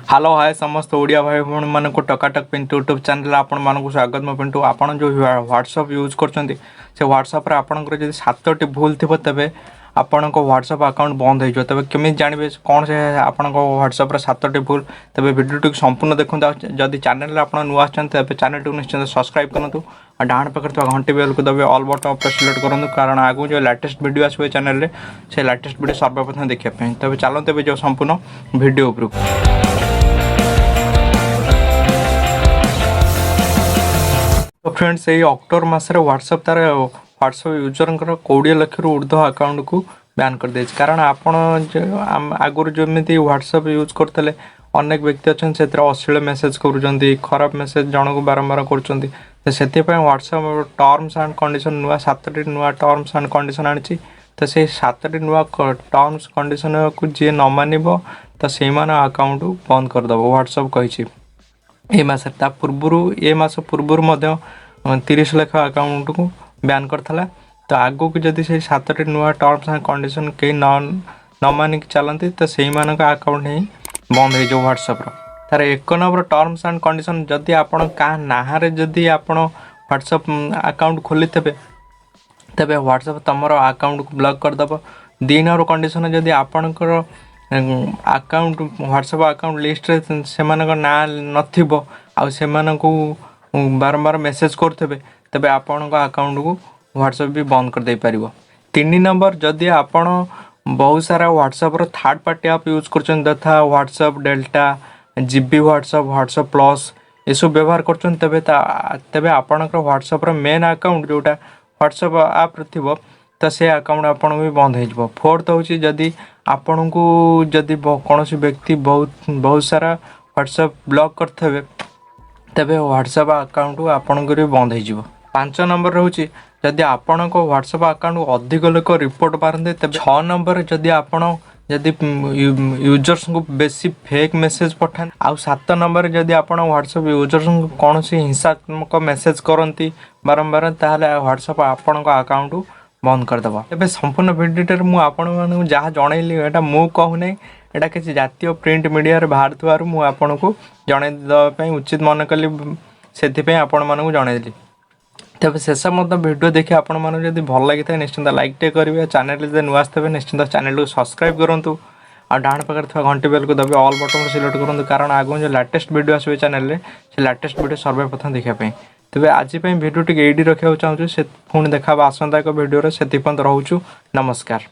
Hello hi समस्त ओडिया भाई भौणी मान को टका टक पिंटू यूट्यूब चैनल आपण मानक स्वागत। मैं पिंटू आपण जो व्हाट्सअप यूज करछंती से व्हाट्सअप रे आपनकर जदि 7टी भूल थिबो तबे आपण को व्हाट्सअप अकाउंट बंद हो तबे केमी जानबे कौन से आपण को व्हाट्सअप रे 7टी भूल तबे वीडियो टिक संपूर्ण देखुं। जदि चैनल रे आपण नुआ आछन तबे चैनल टिक निश्चित सब्सक्राइब करनतु और डाण पाखर थवा घंटी बेल को दबे ऑल बटन पर सिलेक्ट करनतु कारण आगु जो लेटेस्ट वीडियो आसबे चैनल रे से लेटेस्ट वीडियो सर्वप्रथम देखिया पे। तबे चलो तबे जो संपूर्ण वीडियो ऊपर तो फ्रेंड्स यही अक्टोबर मसरे व्हाट्सअप तार व्हाट्सअप यूजर 20 लाख रु ऊर्ध्व अकाउंट को बैन कर दे कारण आपण आगुरी जमी व्हाट्सअप यूज करते अनेक व्यक्ति अच्छा से अश्लील मेसेज कर खराब मेसेज जन को बारंबार कर व्हाट्सअप टर्म्स एंड कंडीशन नुआ 7टी नुआ टर्म्स एंड कंडीशन आनी तो से 7टी नुआ टर्म्स कंडीशन को जी न मानव तो से अकाउंट बंद करदेव व्हाट्सअप कही ए मास पूर्व 30 लाख अकाउंट को बैन करता। तो आगो को जदि से 7टी नुआ टर्म्स एंड कंडीशन कहीं न मानिक चलती तो से अकाउंट ही बंद हो व्हाट्सअप तार 1 नंबर टर्म्स एंड कंडीशन जदि आपण क्या नाहरे जदि आपण व्हाट्सअप अकाउंट खोली तेबे व्हाट्सअप तुम अकाउंट को ब्लॉक करदेव। 2 नंबर कंडीशन जदि आपणकर अकाउंट व्हाट्सअप अकाउंट लिस्ट रे से ना नथिबो आ से बारंबार मेसेज करते तबे आपण अकाउंट को व्हाट्सअप भी बंद कर दे पारिबो। 3 नंबर जदि आपण बहुत सारा व्हाट्सअप रो थर्ड पार्टी ऐप यूज करछन तथा WhatsApp delta GB WhatsApp plus ये सब व्यवहार करछन तबे आपण व्हाट्सअप रो मेन अकाउंट जोटा व्हाट्सअप ऐप थिबो तो से अकाउंट आपण भी बंद हो जाबो। फोर्थ होची जदि आपण को जदि कौन व्यक्ति बहुत सारा व्हाट्सअप ब्लॉक करथे तबे व्हाट्सअप अकाउंट आपण भी बंद हो जाबो। 5 नंबर रोची जदि आपण को व्हाट्सअप अकाउंट अधिक लोक रिपोर्ट मारते तबे 6 नंबर जदि आपण जदि यूजर्स को बेसी फेक मेसेज पठान आ 7 नंबर जदि आपण व्हाट्सअप यूजर्स को कौन हिंसात्मक मेसेज करती बारंबार ताहले व्हाट्सअप आपण अकाउंट बंद करदेव। ए संपूर्ण वीडियो मुझे आपण जहाँ जनइली एटा मु कहूना एटा किसी जातीय प्रिंट मीडिया बाहर थुआरु मु आपण को जनइदेवाई उचित मन कली से आपण मानक जनइली। तब शेष मत वीडियो देखिए आपण मानक जदि भल लगी निश्चिंत लाइक टे करेंगे चैनल जब नुआ आसते निश्चिंत चैनल को सब्सक्राइब करूँ और डाण पाखे थोड़ा घंटी बेल को दबे ऑल बटन को सिलेक्ट करूँ कारण आगु जो लेटेस्ट वीडियो आसवे चैनल से लेटेस्ट वीडियो सर्वप्रथम देखापी। तेज आज वीडियो टी रखा चाहूँ से पुणी देखा आसंता एक वीडियो से रोचु नमस्कार।